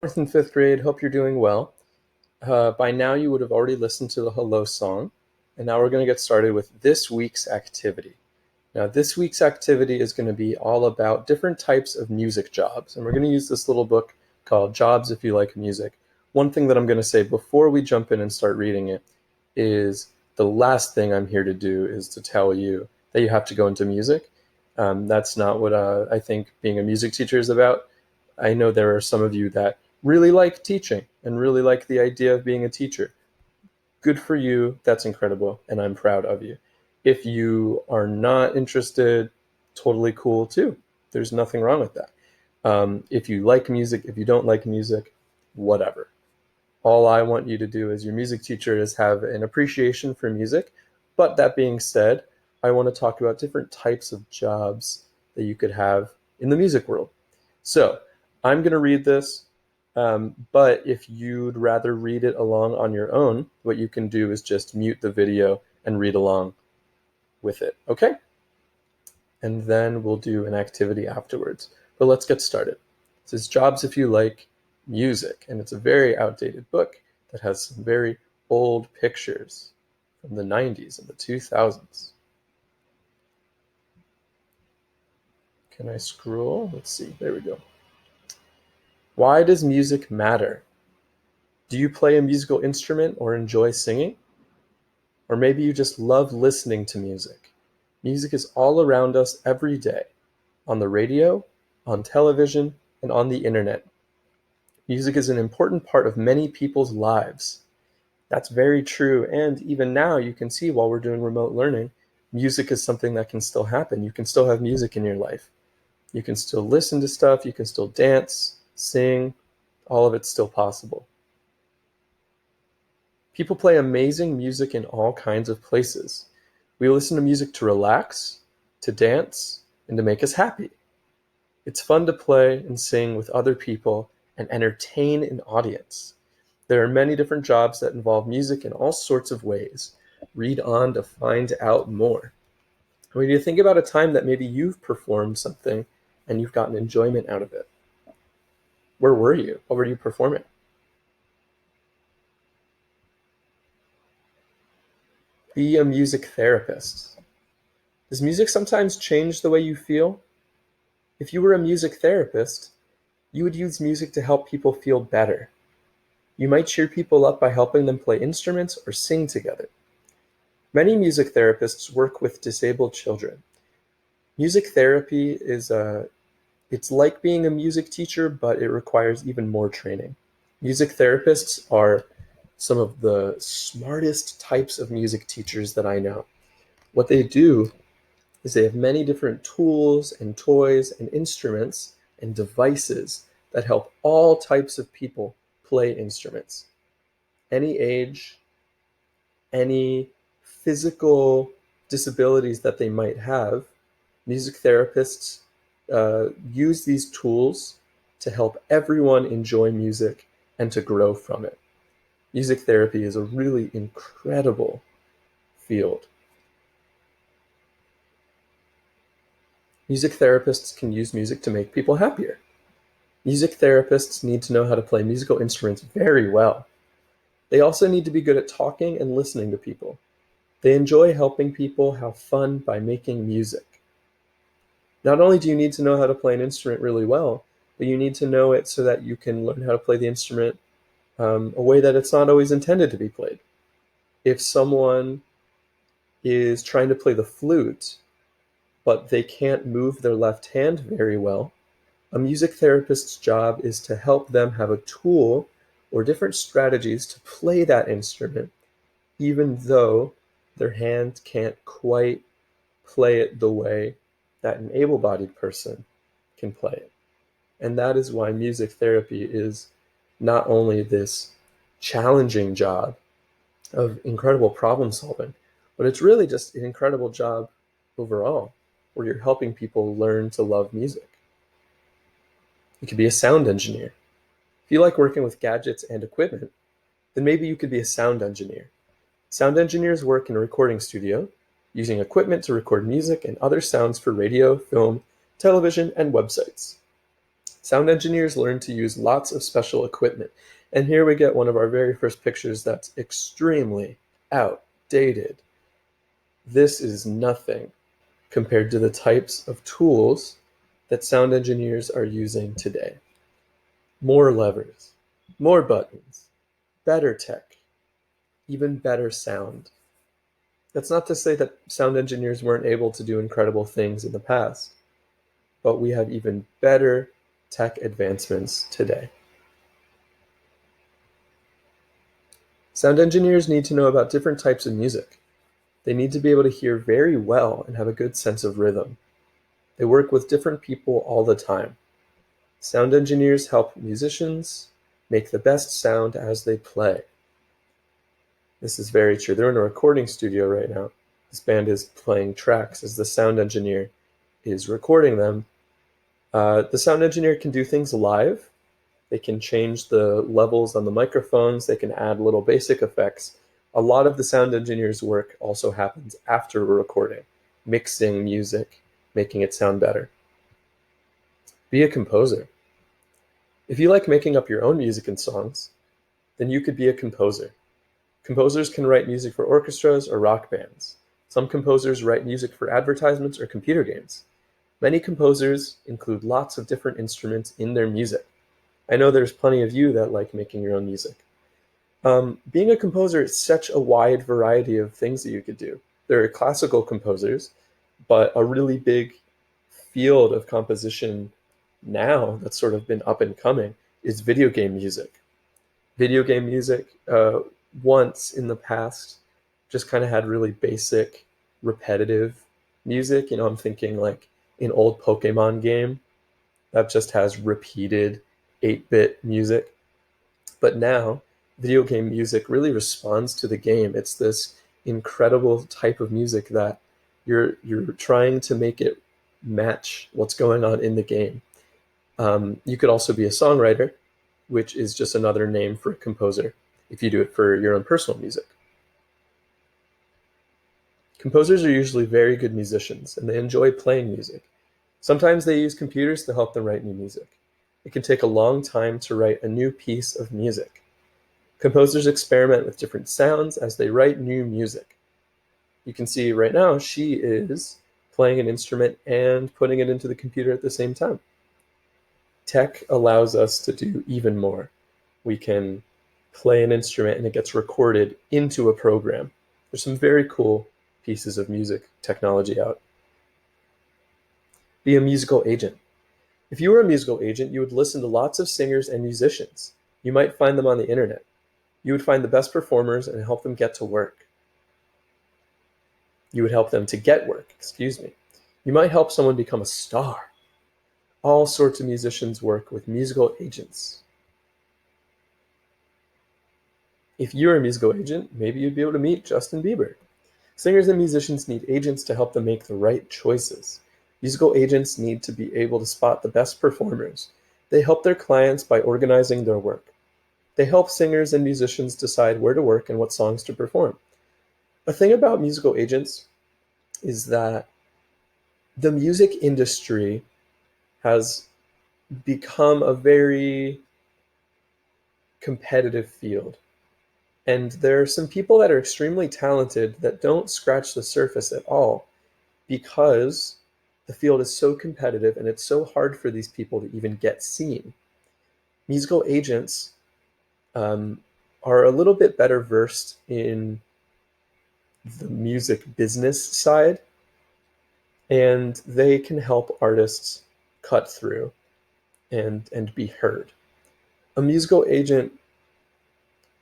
Fourth and fifth grade, hope you're doing well. By now, you would have already listened to the hello song, and now we're going to get started with this week's activity. Now, this week's activity is going to be all about different types of music jobs, and we're going to use this little book called Jobs If You Like Music. One thing that I'm going to say before we jump in and start reading it is the last thing I'm here to do is to tell you that you have to go into music. That's not what I think being a music teacher is about. I know there are some of you that really like teaching and really like the idea of being a teacher. Good for you. That's incredible. And I'm proud of you. If you are not interested, totally cool too. There's nothing wrong with that. If you like music, if you don't like music, whatever. All I want you to do as your music teacher is have an appreciation for music. But that being said, I want to talk about different types of jobs that you could have in the music world. So I'm going to read this, but if you'd rather read it along on your own, what you can do is just mute the video and read along with it, okay? And then we'll do an activity afterwards. But let's get started. This is Jobs If You Like Music, and it's a very outdated book that has some very old pictures from the 90s and the 2000s. Can I scroll? Let's see. There we go. Why does music matter? Do you play a musical instrument or enjoy singing? Or maybe you just love listening to music. Music is all around us every day, on the radio, on television, and on the internet. Music is an important part of many people's lives. That's very true, and even now you can see while we're doing remote learning, music is something that can still happen. You can still have music in your life. You can still listen to stuff, you can still dance, sing, all of it's still possible. People play amazing music in all kinds of places. We listen to music to relax, to dance, and to make us happy. It's fun to play and sing with other people and entertain an audience. There are many different jobs that involve music in all sorts of ways. Read on to find out more. When you think about a time that maybe you've performed something and you've gotten enjoyment out of it, where were you? What were you performing? Be a music therapist. Does music sometimes change the way you feel? If you were a music therapist, you would use music to help people feel better. You might cheer people up by helping them play instruments or sing together. Many music therapists work with disabled children. Music therapy it's like being a music teacher, but it requires even more training. Music therapists are some of the smartest types of music teachers that I know. What they do is they have many different tools and toys and instruments and devices that help all types of people play instruments. Any age, any physical disabilities that they might have, music therapists use these tools to help everyone enjoy music and to grow from it. Music therapy is a really incredible field. Music therapists can use music to make people happier. Music therapists need to know how to play musical instruments very well. They also need to be good at talking and listening to people. They enjoy helping people have fun by making music. Not only do you need to know how to play an instrument really well, but you need to know it so that you can learn how to play the instrument a way that it's not always intended to be played. If someone is trying to play the flute, but they can't move their left hand very well, a music therapist's job is to help them have a tool or different strategies to play that instrument, even though their hand can't quite play it the way that an able-bodied person can play it. And that is why music therapy is not only this challenging job of incredible problem solving, but it's really just an incredible job overall, where you're helping people learn to love music. You could be a sound engineer. If you like working with gadgets and equipment, then maybe you could be a sound engineer. Sound engineers work in a recording studio, using equipment to record music and other sounds for radio, film, television, and websites. Sound engineers learn to use lots of special equipment. And here we get one of our very first pictures that's extremely outdated. This is nothing compared to the types of tools that sound engineers are using today. More levers, more buttons, better tech, even better sound. That's not to say that sound engineers weren't able to do incredible things in the past, but we have even better tech advancements today. Sound engineers need to know about different types of music. They need to be able to hear very well and have a good sense of rhythm. They work with different people all the time. Sound engineers help musicians make the best sound as they play. This is very true. They're in a recording studio right now. This band is playing tracks as the sound engineer is recording them. The sound engineer can do things live. They can change the levels on the microphones. They can add little basic effects. A lot of the sound engineer's work also happens after a recording, mixing music, making it sound better. Be a composer. If you like making up your own music and songs, then you could be a composer. Composers can write music for orchestras or rock bands. Some composers write music for advertisements or computer games. Many composers include lots of different instruments in their music. I know there's plenty of you that like making your own music. Being a composer is such a wide variety of things that you could do. There are classical composers, but a really big field of composition now that's sort of been up and coming is video game music. Video game music, once in the past, just kind of had really basic, repetitive music. I'm thinking like an old Pokemon game that just has repeated 8-bit music. But now, video game music really responds to the game. It's this incredible type of music that you're trying to make it match what's going on in the game. You could also be a songwriter, which is just another name for a composer, if you do it for your own personal music. Composers are usually very good musicians, and they enjoy playing music. Sometimes they use computers to help them write new music. It can take a long time to write a new piece of music. Composers experiment with different sounds as they write new music. You can see right now she is playing an instrument and putting it into the computer at the same time. Tech allows us to do even more. We can play an instrument and it gets recorded into a program. There's some very cool pieces of music technology out. Be a musical agent. If you were a musical agent, you would listen to lots of singers and musicians. You might find them on the internet. You would find the best performers and help them get to work. You would help them to get work, You might help someone become a star. All sorts of musicians work with musical agents. If you're a musical agent, maybe you'd be able to meet Justin Bieber. Singers and musicians need agents to help them make the right choices. Musical agents need to be able to spot the best performers. They help their clients by organizing their work. They help singers and musicians decide where to work and what songs to perform. A thing about musical agents is that the music industry has become a very competitive field. And there are some people that are extremely talented that don't scratch the surface at all because the field is so competitive and it's so hard for these people to even get seen. Musical agents are a little bit better versed in the music business side, and they can help artists cut through and be heard. A musical agent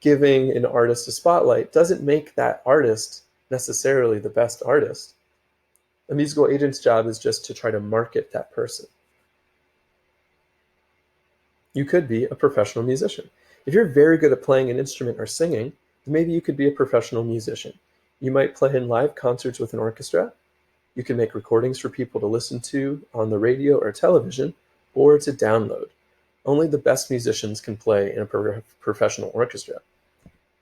giving an artist a spotlight doesn't make that artist necessarily the best artist. A musical agent's job is just to try to market that person. You could be a professional musician. If you're very good at playing an instrument or singing, then maybe you could be a professional musician. You might play in live concerts with an orchestra. You can make recordings for people to listen to on the radio or television, or to download. Only the best musicians can play in a professional orchestra.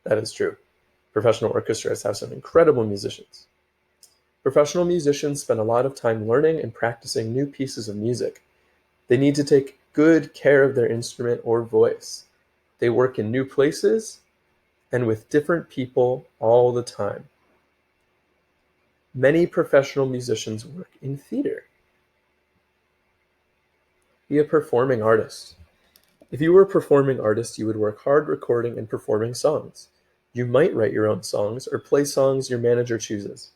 That is true. Professional orchestras have some incredible musicians. Professional musicians spend a lot of time learning and practicing new pieces of music. They need to take good care of their instrument or voice. They work in new places and with different people all the time. Many professional musicians work in theater. Be a performing artist. If you were a performing artist, you would work hard recording and performing songs. You might write your own songs or play songs your manager chooses.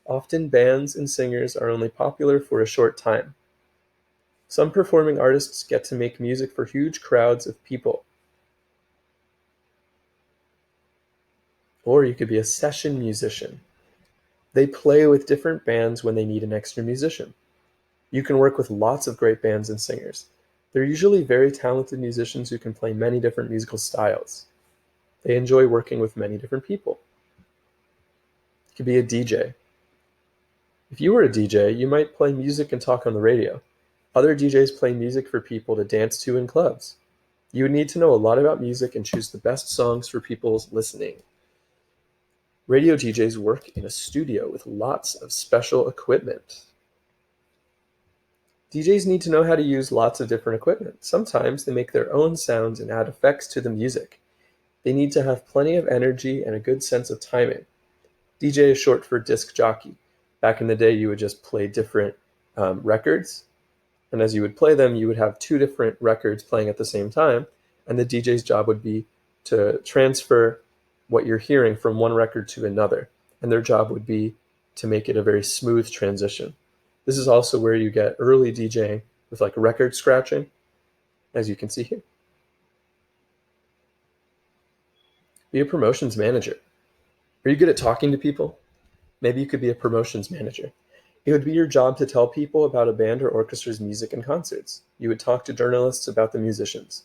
Often bands and singers are only popular for a short time. Some performing artists get to make music for huge crowds of people. Or you could be a session musician. They play with different bands when they need an extra musician. You can work with lots of great bands and singers. They're usually very talented musicians who can play many different musical styles. They enjoy working with many different people. You could be a DJ. If you were a DJ, you might play music and talk on the radio. Other DJs play music for people to dance to in clubs. You would need to know a lot about music and choose the best songs for people's listening. Radio DJs work in a studio with lots of special equipment. DJs need to know how to use lots of different equipment. Sometimes they make their own sounds and add effects to the music. They need to have plenty of energy and a good sense of timing. DJ is short for disc jockey. Back in the day, you would just play different records, and as you would play them, you would have two different records playing at the same time, and the DJ's job would be to transfer what you're hearing from one record to another, and their job would be to make it a very smooth transition. This is also where you get early DJing with like record scratching, as you can see here. Be a promotions manager. Are you good at talking to people? Maybe you could be a promotions manager. It would be your job to tell people about a band or orchestra's music and concerts. You would talk to journalists about the musicians.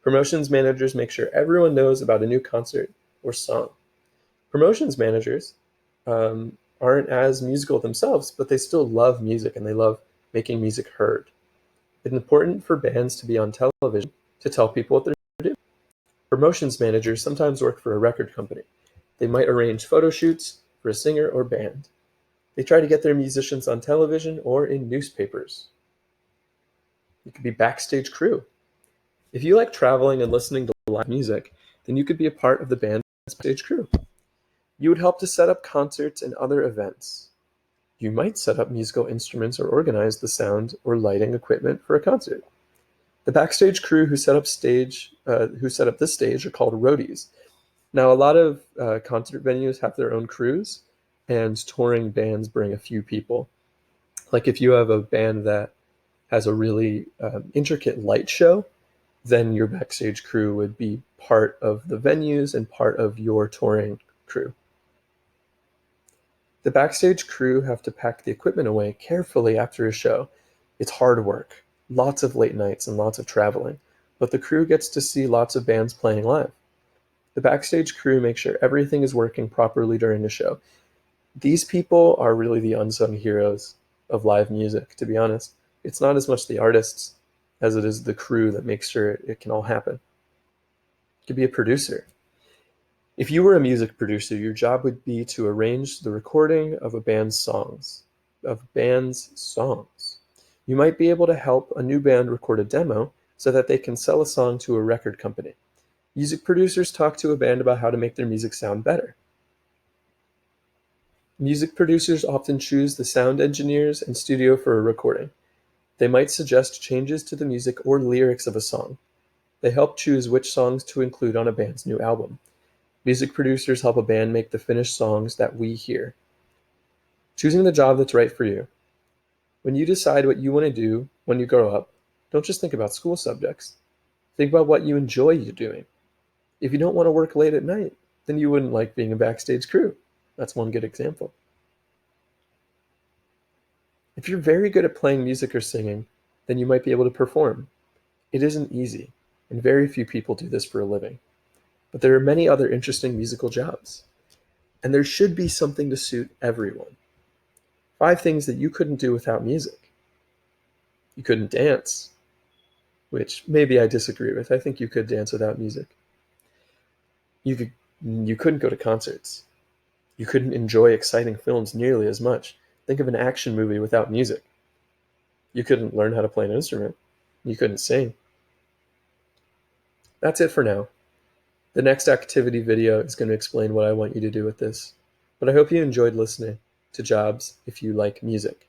Promotions managers make sure everyone knows about a new concert or song. Promotions managers aren't as musical themselves, but they still love music and they love making music heard. It's important for bands to be on television to tell people what they're doing. Promotions managers sometimes work for a record company. They might arrange photo shoots for a singer or band. They try to get their musicians on television or in newspapers. You could be backstage crew. If you like traveling and listening to live music, then you could be a part of the band's backstage crew. You would help to set up concerts and other events. You might set up musical instruments or organize the sound or lighting equipment for a concert. The backstage crew who set up this stage are called roadies. Now, a lot of concert venues have their own crews, and touring bands bring a few people. Like if you have a band that has a really intricate light show, then your backstage crew would be part of the venues and part of your touring crew. The backstage crew have to pack the equipment away carefully after a show. It's hard work, lots of late nights and lots of traveling, but the crew gets to see lots of bands playing live. The backstage crew makes sure everything is working properly during a show. These people are really the unsung heroes of live music, to be honest. It's not as much the artists as it is the crew that makes sure it can all happen. You could be a producer. If you were a music producer, your job would be to arrange the recording of a band's songs. You might be able to help a new band record a demo so that they can sell a song to a record company. Music producers talk to a band about how to make their music sound better. Music producers often choose the sound engineers and studio for a recording. They might suggest changes to the music or lyrics of a song. They help choose which songs to include on a band's new album. Music producers help a band make the finished songs that we hear. Choosing the job that's right for you. When you decide what you want to do when you grow up, don't just think about school subjects. Think about what you enjoy doing. If you don't want to work late at night, then you wouldn't like being a backstage crew. That's one good example. If you're very good at playing music or singing, then you might be able to perform. It isn't easy, and very few people do this for a living. But there are many other interesting musical jobs, and there should be something to suit everyone. 5 things that you couldn't do without music. You couldn't dance, which maybe I disagree with. I think you could dance without music. You couldn't go to concerts. You couldn't enjoy exciting films nearly as much. Think of an action movie without music. You couldn't learn how to play an instrument. You couldn't sing. That's it for now. The next activity video is going to explain what I want you to do with this. But I hope you enjoyed listening to Jobs if you like music.